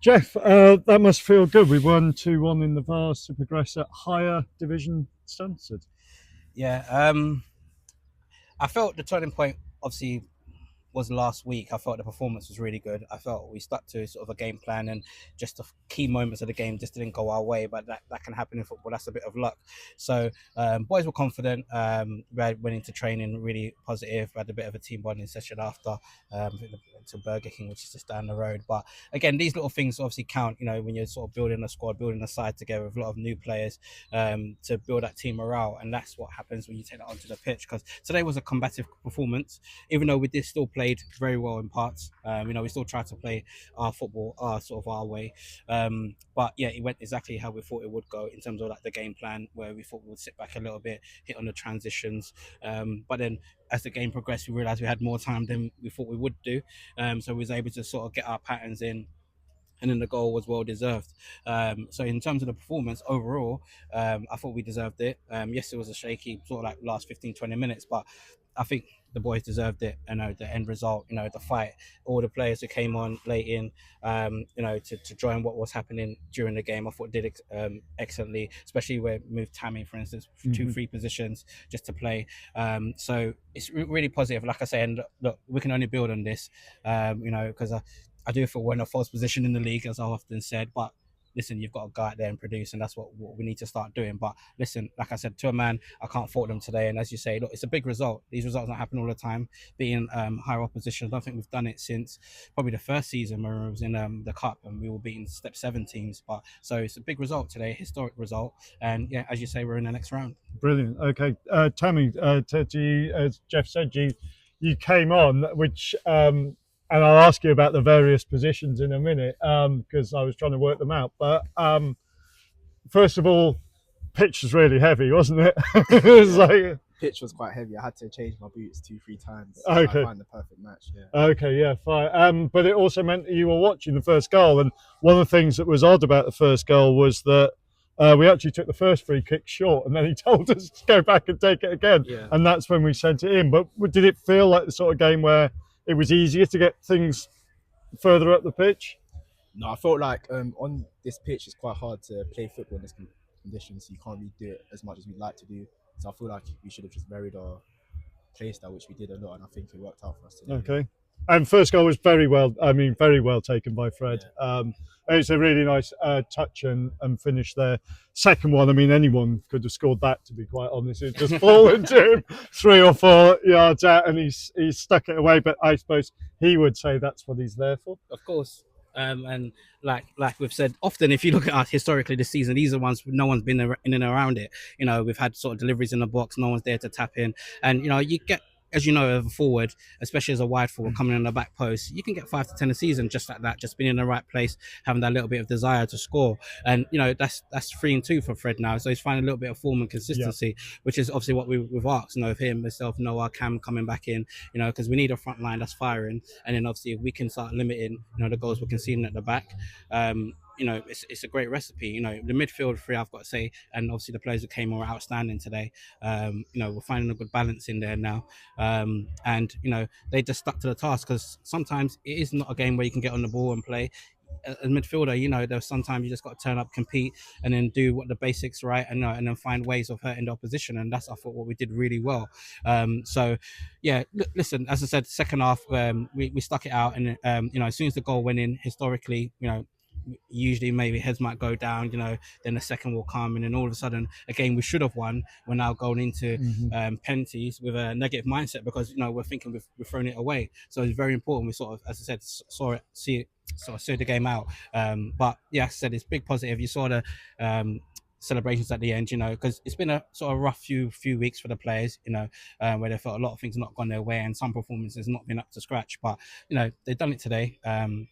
Geoff, that must feel good. We won 2-1 in the Vase to progress at higher division Stansted. Yeah, I felt the turning point obviously was last week. I felt the performance was really good. I felt we stuck to sort of a game plan, and just the key moments of the game just didn't go our way. But that can happen in football. That's a bit of luck. So boys were confident. Went into training really positive. We had a bit of a team bonding session after to Burger King, which is just down the road. But again, these little things obviously count. You know, when you're sort of building a squad, building a side together with a lot of new players to build that team morale, and that's what happens when you take that onto the pitch. Because today was a combative performance, even though we did still played very well in parts. We still tried to play our football, our way. But yeah, it went exactly how we thought it would go in terms of like the game plan, where we thought we would sit back a little bit, hit on the transitions. But then as the game progressed, we realised we had more time than we thought we would do. So we was able to sort of get our patterns in, and then the goal was well deserved. So in terms of the performance overall, I thought we deserved it. Yes, it was a shaky sort of like last 15, 20 minutes, but I think the boys deserved it. The end result, the fight, all the players who came on late in, to join what was happening during the game, I thought did excellently, especially where moved Tami, for instance, 2-3 positions just to play. So it's really positive, like I say, and look, we can only build on this, because I do feel we're in a false position in the league, as I often said, but listen, you've got to go out there and produce, and that's what we need to start doing. But listen, like I said, to a man, I can't fault them today. And as you say, look, it's a big result. These results don't happen all the time. Being higher opposition, I don't think we've done it since probably the first season when we was in the cup and we were beating step 7 teams. But so it's a big result today, historic result. And yeah, as you say, we're in the next round. Brilliant. Okay, Tami, as Geoff said, you came on, which and I'll ask you about the various positions in a minute because I was trying to work them out. But first of all, pitch was really heavy, wasn't it? It was like pitch was quite heavy. I had to change my boots 2-3 times. Okay. So I find the perfect match. Yeah. Okay, yeah, fine. But it also meant that you were watching the first goal, and one of the things that was odd about the first goal was that we actually took the first free kick short, and then he told us to go back and take it again, and that's when we sent it in. But did it feel like the sort of game where it was easier to get things further up the pitch? No, I felt like on this pitch it's quite hard to play football in this conditions. So you can't really do it as much as we'd like to do. So I feel like we should have just varied our play style, which we did a lot, and I think it worked out for us today. Okay. And first goal was very well taken by Fred. Yeah. It's a really nice touch and finish there. Second one, I mean, anyone could have scored that, to be quite honest. It just fallen to him 3 or 4 yards out, and he's stuck it away. But I suppose he would say that's what he's there for. Of course. And like we've said often, if you look at us historically this season, these are ones no one's been in and around it. We've had sort of deliveries in the box, no one's there to tap in, and you get, as you know, as a forward, especially as a wide forward coming in the back post, you can get 5 to 10 a season just like that, just being in the right place, having that little bit of desire to score. And that's 3 and 2 for Fred now, so he's finding a little bit of form and consistency, which is obviously what we've asked. Of him, myself, Noah, Cam coming back in, because we need a front line that's firing, and then obviously if we can start limiting, the goals we're conceding at the back. It's a great recipe. The midfield 3, I've got to say, and obviously the players that came were outstanding today. We're finding a good balance in there now. And they just stuck to the task, because sometimes it is not a game where you can get on the ball and play. As a midfielder, there's sometimes you just got to turn up, compete, and then do what the basics right, and then find ways of hurting the opposition. And that's, I thought, what we did really well. So yeah, listen, as I said, second half, we stuck it out, and as soon as the goal went in, historically, usually maybe heads might go down, then the second will come, and then all of a sudden a game we should have won, we're now going into penalties with a negative mindset, because we're thinking we've thrown it away. So it's very important we sort of, as I said, see the game out. But yeah, as I said, it's big positive. You saw the celebrations at the end, because it's been a sort of rough few weeks for the players, where they felt a lot of things not gone their way, and some performances not been up to scratch. But they've done it today, and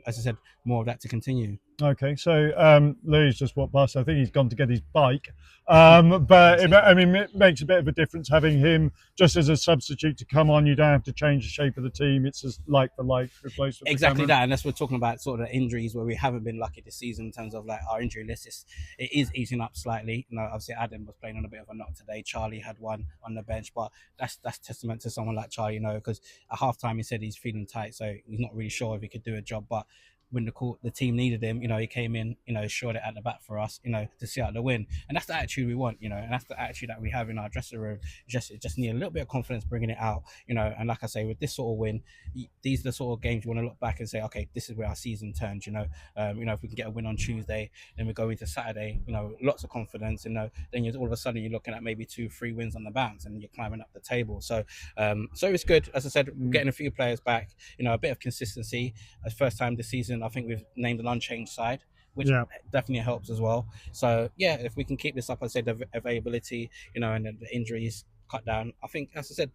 as I said, more of that to continue. Okay, so Louis just walked past. I think he's gone to get his bike. But it makes a bit of a difference having him just as a substitute to come on. You don't have to change the shape of the team. It's just like for like replacement. Exactly that, and that's what we're talking about, sort of the injuries where we haven't been lucky this season in terms of like our injury list. It is easing up slightly. Obviously Adam was playing on a bit of a knock today. Charlie had one on the bench, but that's testament to someone like Charlie, because at halftime he said he's feeling tight, so he's not really sure if he could do a job. But when the team needed him, he came in, showed it at the back for us, to see out the win. And that's the attitude we want, and that's the attitude that we have in our dressing room. Just need a little bit of confidence bringing it out, and like I say, with this sort of win, these are the sort of games you want to look back and say, okay, this is where our season turns. If we can get a win on Tuesday, then we go into Saturday, lots of confidence, then all of a sudden you're looking at maybe 2-3 wins on the bounce, and you're climbing up the table. So it's good. As I said, getting a few players back, a bit of consistency. First time this season, I think we've named an unchanged side, which definitely helps as well. So if we can keep this up, I said the availability, and the injuries cut down, I think, as I said,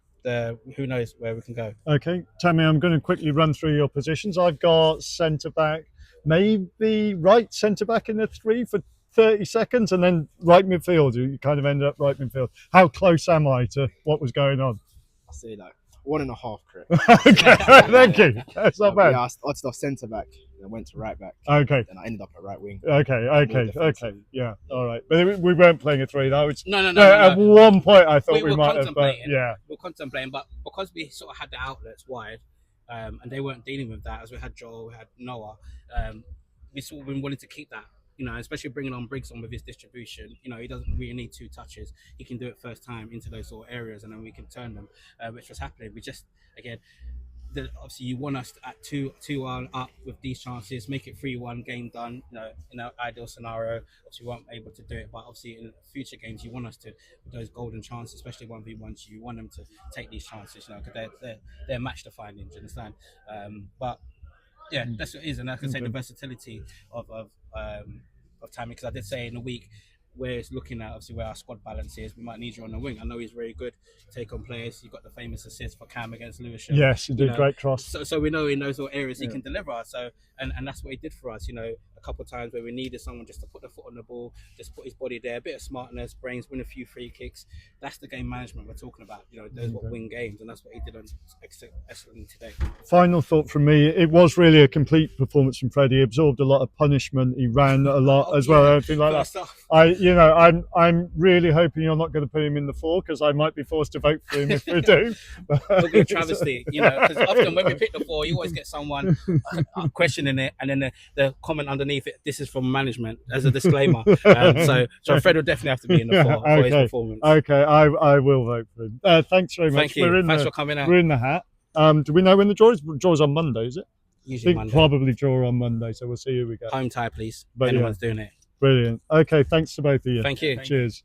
who knows where we can go. Okay, Tami, I'm going to quickly run through your positions. I've got centre back, maybe right centre back in the 3 for 30 seconds, and then right midfield. You kind of ended up right midfield. How close am I to what was going on? I say like 1.5 correct. Okay, thank you. That's not bad. Yeah, I started off centre back, then went to right back. Okay. And I ended up at right wing. Okay. Yeah, all right. But we weren't playing a 3. That was no. At one point, I thought we might have. But we're contemplating, but because we sort of had the outlets wide, and they weren't dealing with that, as we had Joel, we had Noah, we sort of been willing to keep that. Especially bringing on Briggs on with his distribution, he doesn't really need 2 touches. He can do it first time into those sort of areas, and then we can turn them, which was happening. We just, again, obviously you want us at 2-1 up with these chances, make it 3-1, game done. In an ideal scenario, obviously we weren't able to do it, but obviously in future games you want us to, with those golden chances, especially 1v1s, you want them to take these chances, because they're match defining. Do you understand? But yeah, that's what it is, and I can say the versatility of Tami, because I did say in the week where it's looking at obviously where our squad balance is, we might need you on the wing. I know he's very good, take on players. You got the famous assist for Cam against Lewisham. Yes, he did great cross. So we know in those sort of areas he can deliver. So and that's what he did for us. A couple of times where we needed someone just to put the foot on the ball, just put his body there, a bit of smartness, brains, win a few free kicks. That's the game management we're talking about. Those what win games, and that's what he did on excellent today. Final thought from me: it was really a complete performance from Freddie. He absorbed a lot of punishment. He ran a lot as well. Everything like that. I'm really hoping you're not going to put him in the 4, because I might be forced to vote for him if we do. It'll be a travesty, because often when we pick the 4, you always get someone questioning it, and then the comment underneath it, this is from management, as a disclaimer. So Fred will definitely have to be in the 4 for his performance. Okay, I will vote for him. Thanks very much. Thank you. Thanks for coming out. We're in the hat. Do we know when the draw is? The draw's on Monday, is it? Usually Monday. Probably draw on Monday, so we'll see who we get. Home tie, please. But anyone's doing it. Brilliant. Okay, thanks to both of you. Thank you. Cheers.